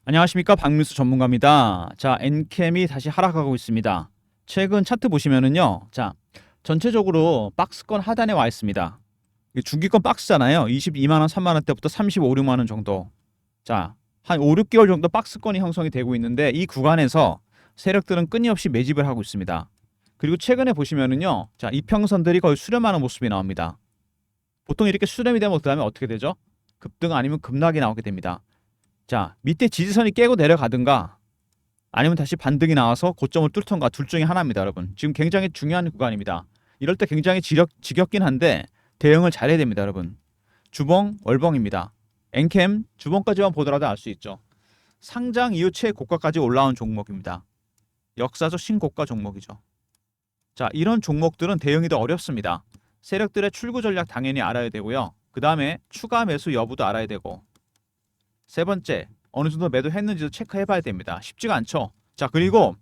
안녕하십니까, 박민수 전문가입니다. 자, 엔캠이 다시 하락하고 있습니다. 최근 차트 보시면은요, 자, 전체적으로 박스권 하단에 와 있습니다. 이게 중기권 박스잖아요. 22만 원, 3만 원대부터 35, 6만 원 정도. 자, 한 5, 6개월 정도 박스권이 형성이 되고 있는데 이 구간에서 세력들은 끊임없이 매집을 하고 있습니다. 그리고 최근에 보시면은요, 자, 이평선들이 거의 수렴하는 모습이 나옵니다. 보통 이렇게 수렴이 되면 그다음에 어떻게 되죠? 급등 아니면 급락이 나오게 됩니다. 자, 밑에 지지선이 깨고 내려가든가 아니면 다시 반등이 나와서 고점을 뚫던가 둘 중에 하나입니다, 여러분. 지금 굉장히 중요한 구간입니다. 이럴 때 굉장히 지겹긴 한데 대응을 잘해야 됩니다, 여러분. 주봉, 월봉입니다. 엔캠 주봉까지만 보더라도 알 수 있죠. 상장 이후 최고가까지 올라온 종목입니다. 역사적 신고가 종목이죠. 자, 이런 종목들은 대응이 더 어렵습니다. 세력들의 출구 전략 당연히 알아야 되고요. 그 다음에 추가 매수 여부도 알아야 되고, 세 번째, 어느 정도 매도했는지도 체크해봐야 됩니다. 쉽지가 않죠. 자, 그리고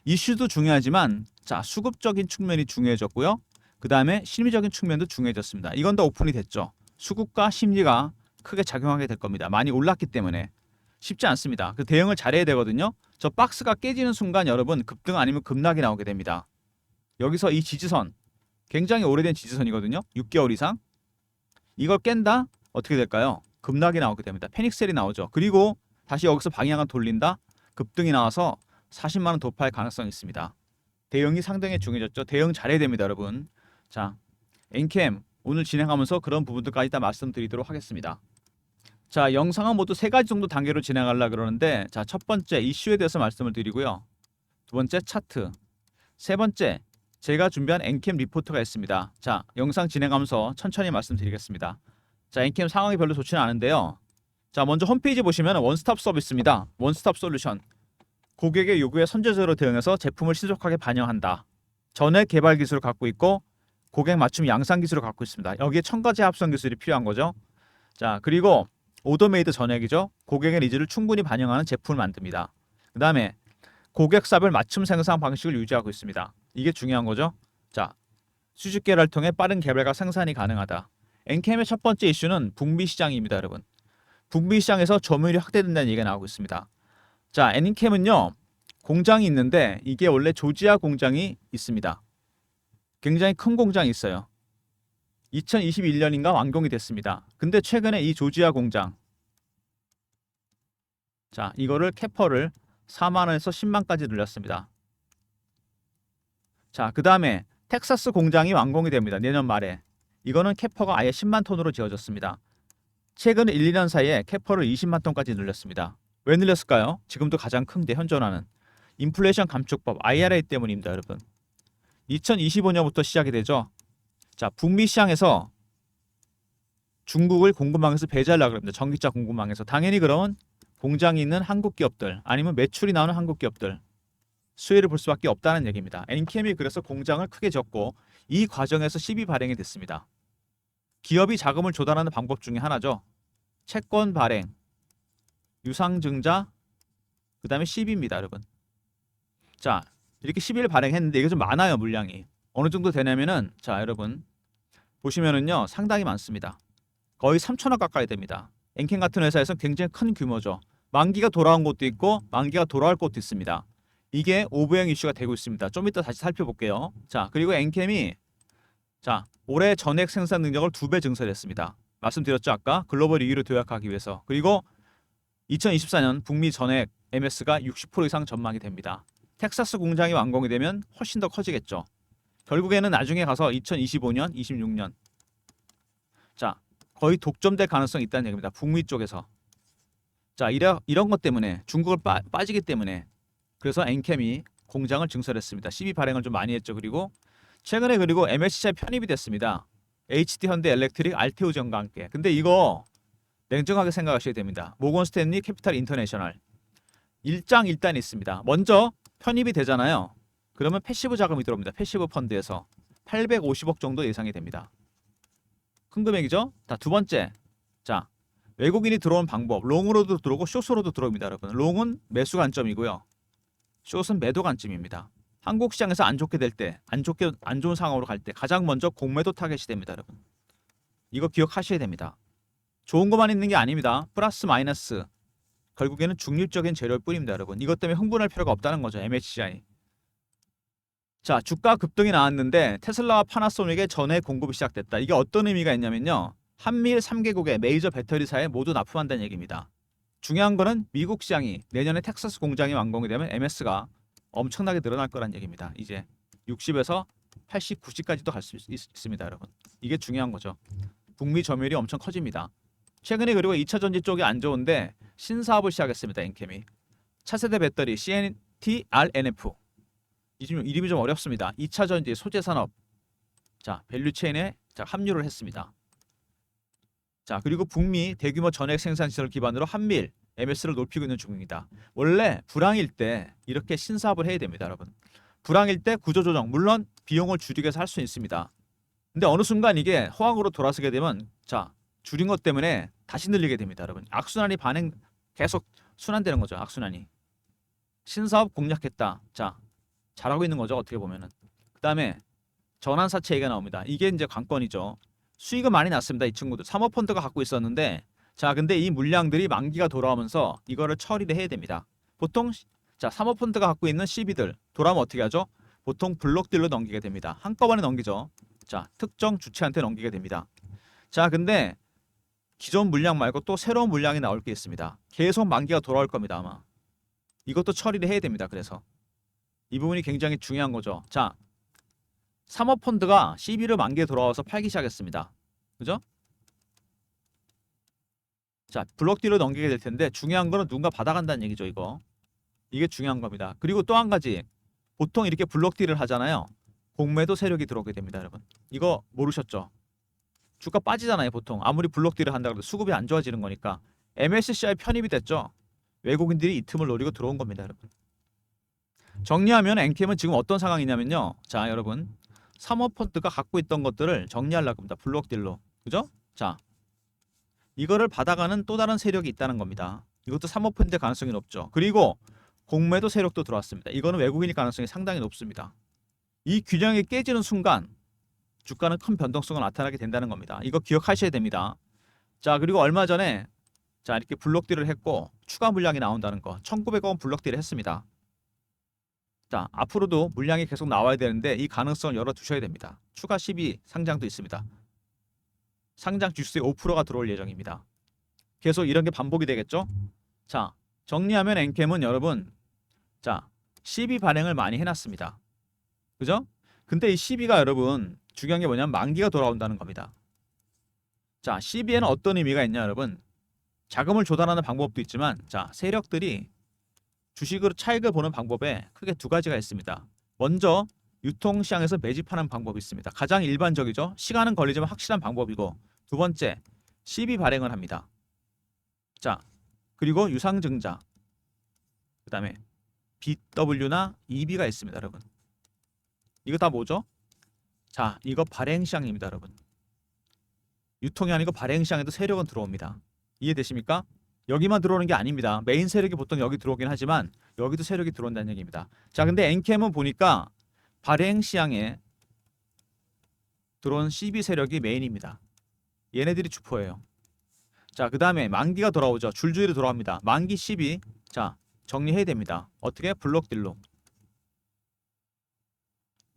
이슈도 중요하지만, 자, 수급적인 측면이 중요해졌고요. 그 다음에 심리적인 측면도 중요해졌습니다. 이건 다 오픈이 됐죠. 수급과 심리가 크게 작용하게 될 겁니다. 많이 올랐기 때문에 쉽지 않습니다. 그 대응을 잘해야 되거든요. 저 박스가 깨지는 순간 여러분 급등 아니면 급락이 나오게 됩니다. 여기서 이 지지선, 굉장히 오래된 지지선이거든요. 6개월 이상. 이걸 깬다? 어떻게 될까요? 급락이 나오게 됩니다. 패닉셀이 나오죠. 그리고 다시 여기서 방향을 돌린다? 급등이 나와서 40만 원 돌파할 가능성이 있습니다. 대응이 상당히 중요해졌죠. 대응 잘해야 됩니다, 여러분. 자, 엔캠 오늘 진행하면서 그런 부분들까지 다 말씀드리도록 하겠습니다. 자, 영상은 모두 세 가지 정도 단계로 진행하려고 그러는데, 자, 첫 번째 이슈에 대해서 말씀을 드리고요. 두 번째 차트. 세 번째, 제가 준비한 엔캠 리포트가 있습니다. 자, 영상 진행하면서 천천히 말씀드리겠습니다. 자, 엔캠 상황이 별로 좋지는 않은데요. 자, 먼저 홈페이지 보시면 원스톱 서비스입니다. 원스톱 솔루션. 고객의 요구에 선제적으로 대응해서 제품을 신속하게 반영한다. 전액 개발 기술을 갖고 있고 고객 맞춤 양산 기술을 갖고 있습니다. 여기에 첨가제 합성 기술이 필요한 거죠. 자, 그리고 오더메이드 전액이죠. 고객의 니즈를 충분히 반영하는 제품을 만듭니다. 그 다음에 고객사별 맞춤 생산 방식을 유지하고 있습니다. 이게 중요한 거죠. 자, 수직 계열을 통해 빠른 개발과 생산이 가능하다. 엔캠의 첫 번째 이슈는 북미 시장입니다, 여러분. 북미 시장에서 점유율이 확대된다는 얘기가 나오고 있습니다. 자, 엔캠은요, 공장이 있는데 이게 원래 조지아 공장이 있습니다. 굉장히 큰 공장이 있어요. 2021년인가 완공이 됐습니다. 근데 최근에 이 조지아 공장, 자, 이거를 캐퍼를 4만 원에서 10만까지 늘렸습니다. 자, 그 다음에 텍사스 공장이 완공이 됩니다. 내년 말에. 이거는 캐퍼가 아예 10만 톤으로 지어졌습니다. 최근 1, 2년 사이에 캐퍼를 20만 톤까지 늘렸습니다. 왜 늘렸을까요? 지금도 가장 큰데 현존하는 인플레이션 감축법 IRA 때문입니다, 여러분. 2025년부터 시작이 되죠. 자, 북미 시장에서 중국을 공급망에서 배제하려고 합니다. 전기차 공급망에서. 당연히 그러면 공장이 있는 한국 기업들 아니면 매출이 나오는 한국 기업들 수혜를 볼 수밖에 없다는 얘기입니다. 엔캠이 그래서 공장을 크게 지었고 이 과정에서 CB 발행이 됐습니다. 기업이 자금을 조달하는 방법 중에 하나죠. 채권 발행, 유상증자, 그 다음에 CB입니다, 여러분. 자, 이렇게 CB를 발행했는데 이게 좀 많아요, 물량이. 어느 정도 되냐면은, 자, 여러분 보시면은요, 상당히 많습니다. 거의 3천억 가까이 됩니다. 엔캠 같은 회사에서 굉장히 큰 규모죠. 만기가 돌아온 곳도 있고 만기가 돌아올 곳도 있습니다. 이게 오브행 이슈가 되고 있습니다. 좀 이따 다시 살펴볼게요. 자, 그리고 엔캠이 자, 올해 전액 생산 능력을 2배 증설했습니다. 말씀드렸죠, 아까 글로벌 2위로 도약하기 위해서. 그리고 2024년 북미 전액 MS가 60% 이상 전망이 됩니다. 텍사스 공장이 완공이 되면 훨씬 더 커지겠죠. 결국에는 나중에 가서 2025년, 26년 자, 거의 독점될 가능성이 있다는 얘기입니다. 북미 쪽에서. 자, 이런 것 때문에 중국을 빠지기 때문에 그래서 엔캠이 공장을 증설했습니다. CB 발행을 좀 많이 했죠. 그리고 최근에 그리고 MSCI 편입이 됐습니다. HD 현대 엘렉트릭 알테오전과 함께. 근데 이거 냉정하게 생각하셔야 됩니다. 모건 스탠리 캐피탈 인터내셔널 일장일단이 있습니다. 먼저 편입이 되잖아요. 그러면 패시브 자금이 들어옵니다. 패시브 펀드에서 850억 정도 예상이 됩니다. 큰 금액이죠. 자, 두 번째, 자, 외국인이 들어온 방법, 롱으로도 들어오고 숏으로도 들어옵니다, 여러분. 롱은 매수 관점이고요, 숏은 매도 관점입니다. 한국 시장에서 안 좋게 될 때, 안 좋은 상황으로 갈 때 가장 먼저 공매도 타겟이 됩니다, 여러분. 이거 기억하셔야 됩니다. 좋은 것만 있는 게 아닙니다. 플러스 마이너스 결국에는 중립적인 재료일 뿐입니다, 여러분. 이것 때문에 흥분할 필요가 없다는 거죠, MSCI. 자, 주가 급등이 나왔는데 테슬라와 파나소닉의 전해 공급이 시작됐다. 이게 어떤 의미가 있냐면요. 한미일 3개국의 메이저 배터리사에 모두 납품한다는 얘기입니다. 중요한 거는 미국 시장이 내년에 텍사스 공장이 완공이 되면 MS가 엄청나게 늘어날 거란 얘기입니다. 이제 60에서 80, 90까지도 갈 수 있습니다, 여러분. 이게 중요한 거죠. 북미 점유율이 엄청 커집니다. 최근에 그리고 2차 전지 쪽이 안 좋은데 신사업을 시작했습니다. 엔캠이. 차세대 배터리 CNTRNF. 이름이 좀 어렵습니다. 2차 전지 소재 산업. 자, 밸류체인에 합류를 했습니다. 자, 그리고 북미 대규모 전액 생산 시설 기반으로 한미일 MS를 높이고 있는 중입니다. 원래 불황일 때 이렇게 신사업을 해야 됩니다, 여러분. 불황일 때 구조조정, 물론 비용을 줄이기 위해서 할 수 있습니다. 근데 어느 순간 이게 호황으로 돌아서게 되면 자, 줄인 것 때문에 다시 늘리게 됩니다, 여러분. 악순환이 반행 계속 순환되는 거죠, 악순환이. 신사업 공략했다. 자, 잘하고 있는 거죠, 어떻게 보면은. 그다음에 전환사채 얘기가 나옵니다. 이게 이제 관건이죠. 수익은 많이 났습니다, 이 친구들. 사모펀드가 갖고 있었는데 자, 근데 이 물량들이 만기가 돌아오면서 이거를 처리를 해야 됩니다. 보통 자, 사모펀드가 갖고 있는 CB들 돌아오면 어떻게 하죠? 보통 블록딜로 넘기게 됩니다. 한꺼번에 넘기죠. 자, 특정 주체한테 넘기게 됩니다. 자, 근데 기존 물량 말고 또 새로운 물량이 나올 게 있습니다. 계속 만기가 돌아올 겁니다, 아마. 이것도 처리를 해야 됩니다. 그래서 이 부분이 굉장히 중요한 거죠. 자, 사모펀드가 CB를 만기에 돌아와서 팔기 시작했습니다. 그죠? 자, 블록딜로 넘기게 될 텐데 중요한 거는 누군가 받아간다는 얘기죠, 이거. 이게 중요한 겁니다. 그리고 또 한 가지. 보통 이렇게 블록딜을 하잖아요. 공매도 세력이 들어오게 됩니다, 여러분. 이거 모르셨죠? 주가 빠지잖아요, 보통. 아무리 블록딜을 한다고 해도 수급이 안 좋아지는 거니까. MSCI 편입이 됐죠. 외국인들이 이 틈을 노리고 들어온 겁니다, 여러분. 정리하면 엔캠은 지금 어떤 상황이냐면요. 자, 여러분. 사모펀드가 갖고 있던 것들을 정리하려고 합니다. 블록딜로. 그죠? 자, 이거를 받아가는 또 다른 세력이 있다는 겁니다. 이것도 사모펀드의 가능성이 높죠. 그리고 공매도 세력도 들어왔습니다. 이거는 외국인일 가능성이 상당히 높습니다. 이 균형이 깨지는 순간 주가는 큰 변동성을 나타나게 된다는 겁니다. 이거 기억하셔야 됩니다. 자, 그리고 얼마 전에 자, 이렇게 블록딜을 했고 추가 물량이 나온다는 거. 1900원 블록딜을 했습니다. 자, 앞으로도 물량이 계속 나와야 되는데 이 가능성을 열어두셔야 됩니다. 추가 12 상장도 있습니다. 상장 주수의 5%가 들어올 예정입니다. 계속 이런 게 반복이 되겠죠? 자, 정리하면 엔캠은 여러분 자, 12 발행을 많이 해놨습니다. 그죠? 근데 이 12가 여러분 중요한 게 뭐냐면 만기가 돌아온다는 겁니다. 자, 12에는 어떤 의미가 있냐 여러분? 자금을 조달하는 방법도 있지만 자, 세력들이 주식으로 차익을 보는 방법에 크게 두 가지가 있습니다. 먼저 유통시장에서 매집하는 방법이 있습니다. 가장 일반적이죠. 시간은 걸리지만 확실한 방법이고 두 번째, CB 발행을 합니다. 자, 그리고 유상증자 그 다음에 BW나 EB가 있습니다, 여러분. 이거 다 뭐죠? 자, 이거 발행시장입니다, 여러분. 유통이 아니고 발행시장에도 세력은 들어옵니다. 이해되십니까? 여기만 들어오는 게 아닙니다. 메인 세력이 보통 여기 들어오긴 하지만 여기도 세력이 들어온다는 얘기입니다. 자, 근데 엔캠은 보니까 발행시장에 들어온 CB 세력이 메인입니다. 얘네들이 주포예요. 자, 그 다음에 만기가 돌아오죠. 줄줄이 돌아옵니다. 만기 CB 자, 정리해야 됩니다. 어떻게? 블록딜로.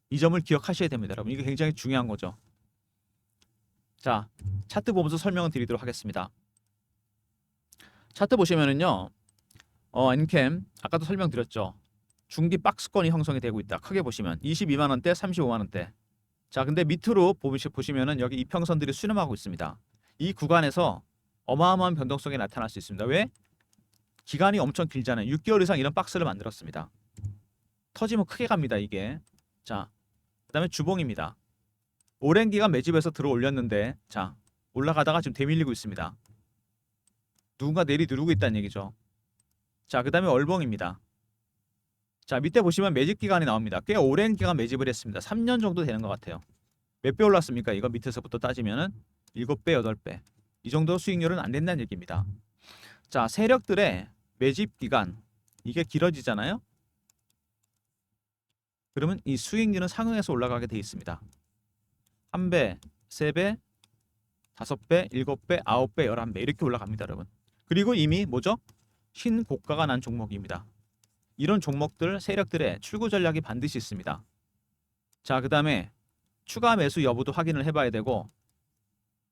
이 점을 기억하셔야 됩니다, 여러분. 이게 굉장히 중요한 거죠. 자, 차트 보면서 설명을 드리도록 하겠습니다. 차트 보시면은요. 엔캠 아까도 설명드렸죠. 중기 박스권이 형성이 되고 있다. 크게 보시면 22만 원대, 35만 원대. 자, 근데 밑으로 보시면은 여기 이평선들이 수렴하고 있습니다. 이 구간에서 어마어마한 변동성이 나타날 수 있습니다. 왜? 기간이 엄청 길잖아요. 6개월 이상 이런 박스를 만들었습니다. 터지면 크게 갑니다, 이게. 자, 그다음에 주봉입니다. 오랜 기간 매집해서 들어 올렸는데 자, 올라가다가 지금 되밀리고 있습니다. 누군가 내리 누르고 있다는 얘기죠. 자, 그 다음에 월봉입니다. 자, 밑에 보시면 매집 기간이 나옵니다. 꽤 오랜 기간 매집을 했습니다. 3년 정도 되는 것 같아요. 몇 배 올랐습니까? 이거 밑에서부터 따지면은 7배, 8배. 이 정도 수익률은 안 된다는 얘기입니다. 자, 세력들의 매집 기간 이게 길어지잖아요. 그러면 이 수익률은 상응해서 올라가게 돼 있습니다. 1배, 3배, 5배, 7배, 9배, 11배 이렇게 올라갑니다, 여러분. 그리고 이미 뭐죠? 신고가가 난 종목입니다. 이런 종목들 세력들의 출구 전략이 반드시 있습니다. 자, 그 다음에 추가 매수 여부도 확인을 해봐야 되고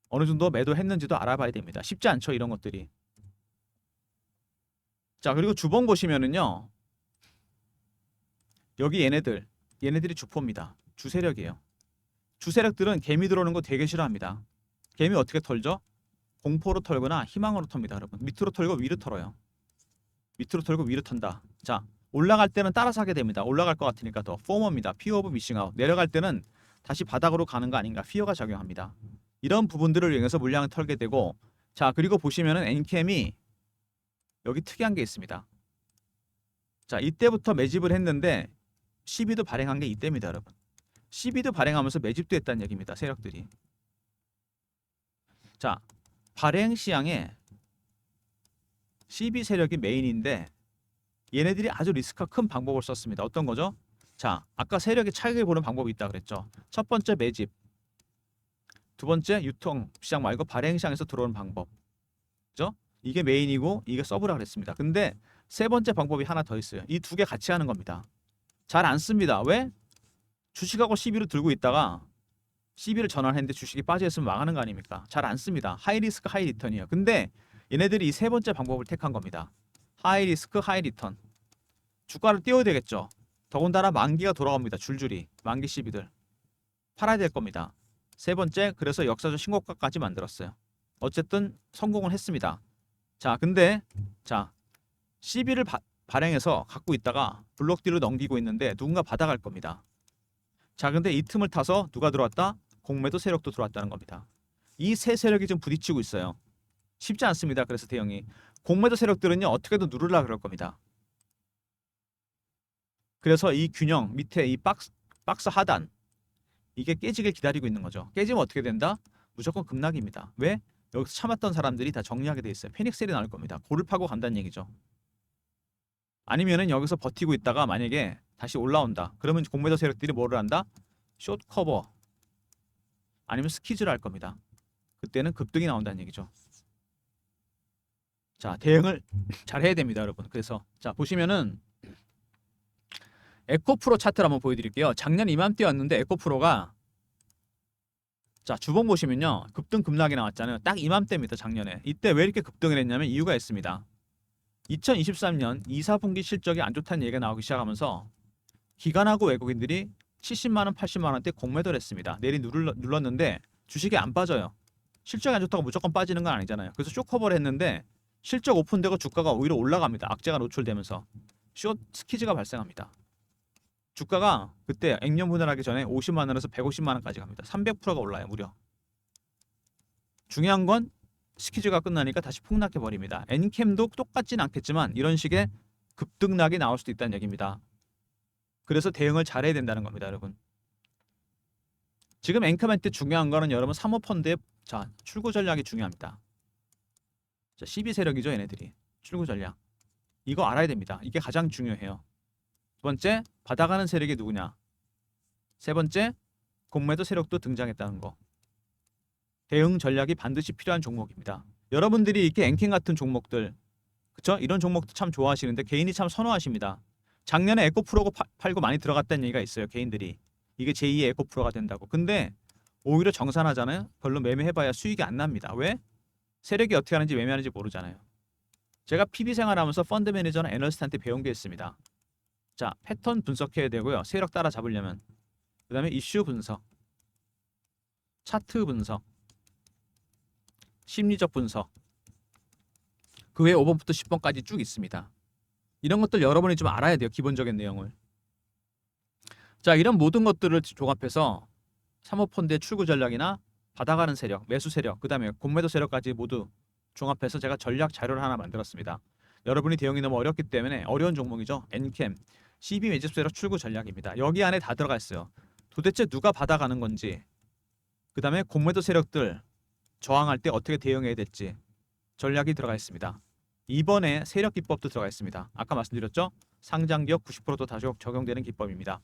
어느 정도 매도했는지도 알아봐야 됩니다. 쉽지 않죠, 이런 것들이. 자, 그리고 주봉 보시면은요, 여기 얘네들이 주포입니다. 주세력이에요. 주세력들은 개미 들어오는 거 되게 싫어합니다. 개미 어떻게 털죠? 공포로 털거나 희망으로 텁니다, 여러분. 밑으로 털고 위로 털어요. 밑으로 털고 위로 턴다. 자, 올라갈 때는 따라서 하게 됩니다. 올라갈 것 같으니까 더 포머입니다. 피어 오브 미싱 아웃. 내려갈 때는 다시 바닥으로 가는 거 아닌가, 피어가 작용합니다. 이런 부분들을 이용해서 물량을 털게 되고, 자, 그리고 보시면은 엔캠이 여기 특이한 게 있습니다. 자, 이때부터 매집을 했는데 CB도 발행한 게 이때입니다, 여러분. CB도 발행하면서 매집도 했다는 얘기입니다, 세력들이. 자, 발행 시장에 CB 세력이 메인인데 얘네들이 아주 리스크가 큰 방법을 썼습니다. 어떤 거죠? 자, 아까 세력의 차익을 보는 방법이 있다 그랬죠. 첫 번째 매집, 두 번째 유통 시장 말고 발행 시장에서 들어오는 방법. 그죠? 이게 메인이고 이게 서브라 그랬습니다. 근데 세 번째 방법이 하나 더 있어요. 이 두 개 같이 하는 겁니다. 잘 안 씁니다. 왜? 주식하고 CB를 들고 있다가 CB를 전환했는데 주식이 빠져있으면 망하는 거 아닙니까? 잘 안 씁니다. 하이 리스크 하이 리턴이에요. 근데 얘네들이 이 세 번째 방법을 택한 겁니다. 하이 리스크 하이 리턴. 주가를 띄워야 되겠죠. 더군다나 만기가 돌아갑니다. 줄줄이 만기 CB들 팔아야 될 겁니다. 세 번째, 그래서 역사적 신고가까지 만들었어요. 어쨌든 성공을 했습니다. 자, 근데 자, CB를 발행해서 갖고 있다가 블록딜로 넘기고 있는데 누군가 받아갈 겁니다. 자, 근데 이 틈을 타서 누가 들어왔다? 공매도 세력도 들어왔다는 겁니다. 이 세 세력이 좀 부딪히고 있어요. 쉽지 않습니다. 그래서 대형이 공매도 세력들은요, 어떻게든 누르려고 그럴 겁니다. 그래서 이 균형 밑에 이 박스 하단 이게 깨지길 기다리고 있는 거죠. 깨지면 어떻게 된다? 무조건 급락입니다. 왜? 여기서 참았던 사람들이 다 정리하게 돼 있어요. 패닉셀이 나올 겁니다. 골을 파고 간다는 얘기죠. 아니면은 여기서 버티고 있다가 만약에 다시 올라온다. 그러면 공매도 세력들이 뭐를 한다? 숏 커버 아니면 스키즈를 할 겁니다. 그때는 급등이 나온다는 얘기죠. 자, 대응을 잘 해야 됩니다, 여러분. 그래서 자, 보시면은 에코프로 차트를 한번 보여드릴게요. 작년 이맘때였는데 에코프로가 자, 주봉 보시면요, 급등 급락이 나왔잖아요. 딱 이맘때입니다, 작년에. 이때 왜 이렇게 급등을 했냐면 이유가 있습니다. 2023년 2, 4분기 실적이 안 좋다는 얘기가 나오기 시작하면서 기관하고 외국인들이 70만 원, 80만 원대 공매도를 했습니다. 내리 눌렀는데 주식이 안 빠져요. 실적이 안 좋다고 무조건 빠지는 건 아니잖아요. 그래서 쇼커버를 했는데 실적 오픈되고 주가가 오히려 올라갑니다. 악재가 노출되면서 숏 스키즈가 발생합니다. 주가가 그때 액면 분할하기 전에 50만 원에서 150만 원까지 갑니다. 300%가 올라요, 무려. 중요한 건 스키즈가 끝나니까 다시 폭락해 버립니다. 엔캠도 똑같진 않겠지만 이런 식의 급등락이 나올 수도 있다는 얘기입니다. 그래서 대응을 잘해야 된다는 겁니다, 여러분. 지금 엔캠한테 중요한 거는 여러분 사모펀드의 자, 출구 전략이 중요합니다. 자, 12 세력이죠, 얘네들이. 출구 전략. 이거 알아야 됩니다. 이게 가장 중요해요. 두 번째, 받아가는 세력이 누구냐. 세 번째, 공매도 세력도 등장했다는 거. 대응 전략이 반드시 필요한 종목입니다. 여러분들이 이렇게 엔캠 같은 종목들, 그쵸? 이런 종목도 참 좋아하시는데 개인이 참 선호하십니다. 작년에 에코프로고 팔고 많이 들어갔다는 얘기가 있어요, 개인들이. 이게 제2의 에코프로가 된다고. 근데 오히려 정산하잖아요. 별로 매매해봐야 수익이 안 납니다. 왜? 세력이 어떻게 하는지 매매하는지 모르잖아요. 제가 PB 생활하면서 펀드 매니저나 애널리스트한테 배운 게 있습니다. 자, 패턴 분석해야 되고요. 세력 따라잡으려면. 그 다음에 이슈 분석, 차트 분석, 심리적 분석. 그 외에 5번부터 10번까지 쭉 있습니다. 이런 것들 여러분이 좀 알아야 돼요. 기본적인 내용을. 자, 이런 모든 것들을 종합해서 사모펀드의 출구 전략이나 받아가는 세력, 매수 세력, 그 다음에 공매도 세력까지 모두 종합해서 제가 전략 자료를 하나 만들었습니다. 여러분이 대응이 너무 어렵기 때문에 어려운 종목이죠. 엔캠, CB 매집 세력 출구 전략입니다. 여기 안에 다 들어가 있어요. 도대체 누가 받아가는 건지, 그 다음에 공매도 세력들 저항할 때 어떻게 대응해야 될지 전략이 들어가 있습니다. 이번에 세력 기법도 들어가 있습니다. 아까 말씀드렸죠? 상장기업 90%도 다 적용되는 기법입니다.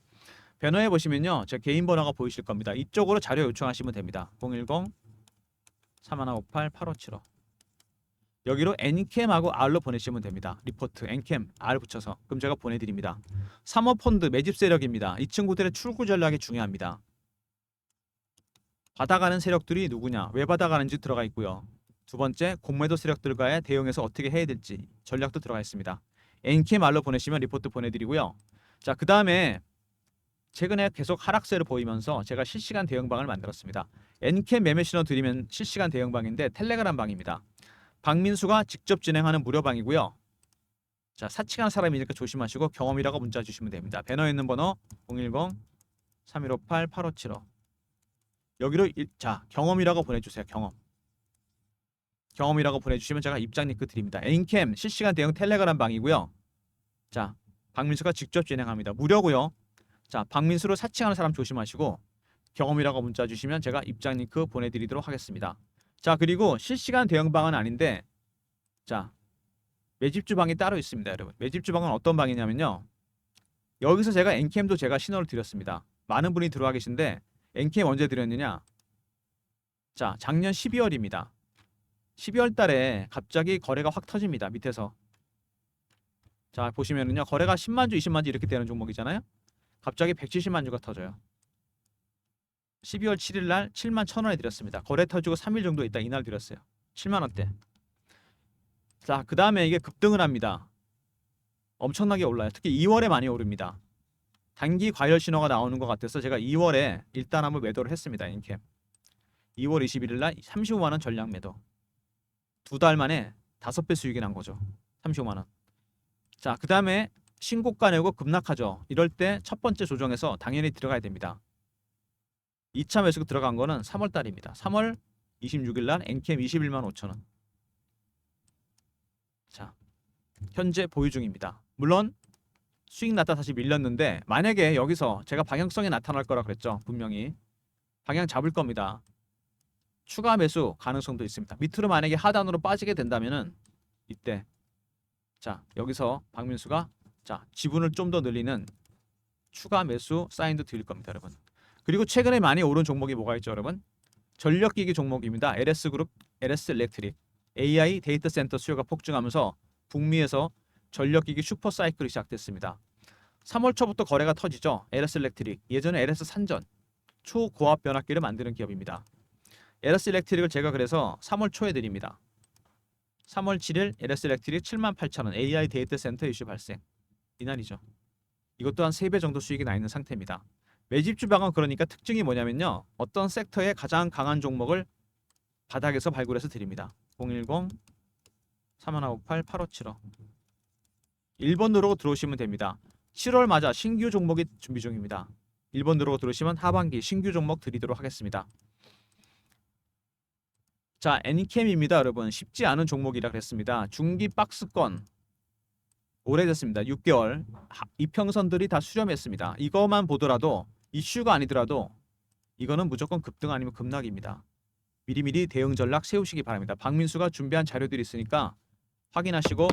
배너에 보시면요, 제 개인 번호가 보이실 겁니다. 이쪽으로 자료 요청하시면 됩니다. 010-3158-8575. 여기로 엔캠하고 R로 보내시면 됩니다. 리포트 엔캠 R 붙여서 그럼 제가 보내드립니다. 사모펀드 매집 세력입니다. 이 친구들의 출구 전략이 중요합니다. 받아가는 세력들이 누구냐, 왜 받아가는지 들어가 있고요. 두 번째, 공매도 세력들과의 대응해서 어떻게 해야 될지 전략도 들어가 있습니다. 엔캠 R로 보내시면 리포트 보내드리고요. 자, 그 다음에 최근에 계속 하락세를 보이면서 제가 실시간 대응방을 만들었습니다. 엔캠 매매 신호 드리면 실시간 대응방인데 텔레그램 방입니다. 박민수가 직접 진행하는 무료방이고요. 자, 사칭한 사람이니까 조심하시고 경험이라고 문자 주시면 됩니다. 배너에 있는 번호 010-3158-8575 여기로 자, 경험이라고 보내주세요. 경험이라고 보내주시면 제가 입장 링크 드립니다. 엔캠 실시간 대응 텔레그램 방이고요. 자, 박민수가 직접 진행합니다. 무료고요. 자, 박민수로 사칭하는 사람 조심하시고 경험이라고 문자 주시면 제가 입장 링크 보내드리도록 하겠습니다. 자, 그리고 실시간 대응방은 아닌데 자, 매집주 방이 따로 있습니다. 여러분, 매집주 방은 어떤 방이냐면요, 여기서 제가 엔캠도 제가 신호를 드렸습니다. 많은 분이 들어와 계신데 엔캠 언제 드렸느냐, 자, 작년 12월입니다. 12월 달에 갑자기 거래가 확 터집니다. 밑에서 자, 보시면은요, 거래가 10만 주 20만 주 이렇게 되는 종목이잖아요. 갑자기 170만 주가 터져요. 12월 7일 날 7만 1,000원에 드렸습니다. 거래 터지고 3일 정도 있다 이날 드렸어요. 7만 원대. 자, 그 다음에 이게 급등을 합니다. 엄청나게 올라요. 특히 2월에 많이 오릅니다. 단기 과열 신호가 나오는 것 같아서 제가 2월에 일단 한번 매도를 했습니다. 인캠 2월 21일 날 35만 원 전량 매도. 두 달 만에 5배 수익이 난 거죠. 35만 원. 자, 그 다음에 신고가 내고 급락하죠. 이럴 때 첫 번째 조정에서 당연히 들어가야 됩니다. 2차 매수가 들어간 거는 3월 달입니다. 3월 26일 날 엔캠 21만 5천 원. 자, 현재 보유 중입니다. 물론 수익 났다 다시 밀렸는데 만약에 여기서 제가 방향성이 나타날 거라 그랬죠. 분명히 방향 잡을 겁니다. 추가 매수 가능성도 있습니다. 밑으로 만약에 하단으로 빠지게 된다면은 이때 자, 여기서 박민수가 자, 지분을 좀 더 늘리는 추가 매수 사인도 드릴 겁니다, 여러분. 그리고 최근에 많이 오른 종목이 뭐가 있죠, 여러분? 전력기기 종목입니다. LS그룹, LS일렉트릭, AI 데이터 센터 수요가 폭증하면서 북미에서 전력기기 슈퍼 사이클이 시작됐습니다. 3월 초부터 거래가 터지죠. LS일렉트릭, 예전에 LS산전, 초고압 변압기를 만드는 기업입니다. LS일렉트릭을 제가 그래서 3월 초에 드립니다. 3월 7일 LS일렉트릭 78,000원 AI 데이터 센터 이슈 발생. 이날이죠. 이것도 한 3배 정도 수익이 나 있는 상태입니다. 매집주 방은 그러니까 특징이 뭐냐면요, 어떤 섹터의 가장 강한 종목을 바닥에서 발굴해서 드립니다. 010-3158-8575 1번 누르고 들어오시면 됩니다. 7월 맞아 신규 종목이 준비 중입니다. 1번 누르고 들어오시면 하반기 신규 종목 드리도록 하겠습니다. 자, 엔캠입니다. 여러분, 쉽지 않은 종목이라 그랬습니다. 중기 박스권 오래됐습니다. 6개월 이평선들이 다 수렴했습니다. 이거만 보더라도 이슈가 아니더라도 이거는 무조건 급등 아니면 급락입니다. 미리미리 대응 전략 세우시기 바랍니다. 박민수가 준비한 자료들이 있으니까 확인하시고.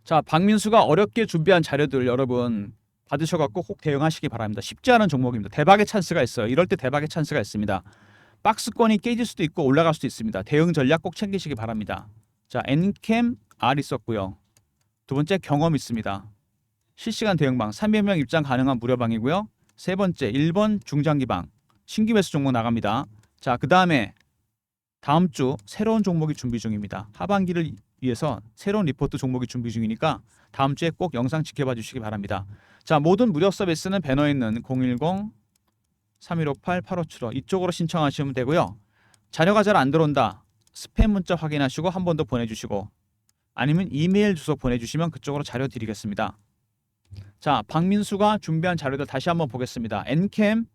자, 박민수가 어렵게 준비한 자료들 여러분 받으셔갖고 꼭 대응하시기 바랍니다. 쉽지 않은 종목입니다. 대박의 찬스가 있어요. 이럴 때 대박의 찬스가 있습니다. 박스권이 깨질 수도 있고 올라갈 수도 있습니다. 대응 전략 꼭 챙기시기 바랍니다. 자, 엔캠 R 있었고요. 두 번째 경험 있습니다. 실시간 대응방 300명 입장 가능한 무료방이고요. 세 번째 1번 중장기방 신규 매수 종목 나갑니다. 자, 그 다음에 다음 주 새로운 종목이 준비 중입니다. 하반기를 위해서 새로운 리포트 종목이 준비 중이니까 다음 주에 꼭 영상 지켜봐 주시기 바랍니다. 자, 모든 무료 서비스는 배너에 있는 010-3158-8575 이쪽으로 신청하시면 되고요. 자료가 잘 안 들어온다. 스팸 문자 확인하시고 한 번 더 보내주시고 아니면 이메일 주소 보내주시면 그쪽으로 자료 드리겠습니다. 자, 박민수가 준비한 자료들 다시 한번 보겠습니다. 엔캠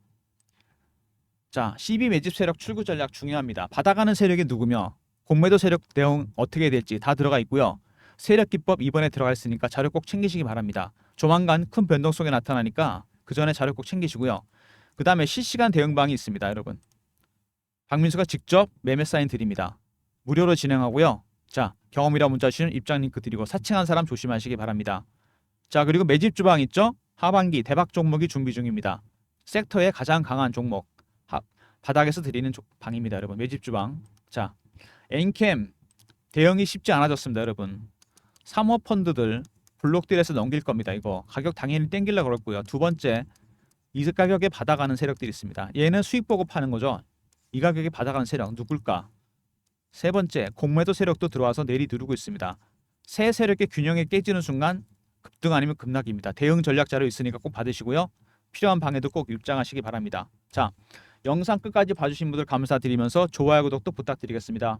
자, CB 매집 세력 출구 전략 중요합니다. 받아가는 세력이 누구며 공매도 세력 대응 어떻게 될지 다 들어가 있고요. 세력 기법 이번에 들어가 있으니까 자료 꼭 챙기시기 바랍니다. 조만간 큰 변동성이 나타나니까 그 전에 자료 꼭 챙기시고요. 그 다음에 실시간 대응방이 있습니다. 여러분, 박민수가 직접 매매 사인 드립니다. 무료로 진행하고요. 자, 경험이라 문자 주시면 입장 링크 드리고 사칭한 사람 조심하시기 바랍니다. 자, 그리고 매집 주방 있죠? 하반기 대박 종목이 준비 중입니다. 섹터의 가장 강한 종목 바닥에서 드리는 방입니다, 여러분. 매집 주방. 자, 엔캠 대응이 쉽지 않아졌습니다, 여러분. 사모펀드들 블록딜에서 넘길 겁니다. 이거 가격 당연히 땡기려고 그랬고요. 두 번째, 이 가격에 받아가는 세력들이 있습니다. 얘는 수익 보고 파는 거죠. 이 가격에 받아가는 세력 누굴까? 세 번째, 공매도 세력도 들어와서 내리 누르고 있습니다. 세 세력의 균형이 깨지는 순간 급등 아니면 급락입니다. 대응 전략 자료 있으니까 꼭 받으시고요. 필요한 방에도 꼭 입장하시기 바랍니다. 자, 영상 끝까지 봐주신 분들 감사드리면서 좋아요, 구독도 부탁드리겠습니다.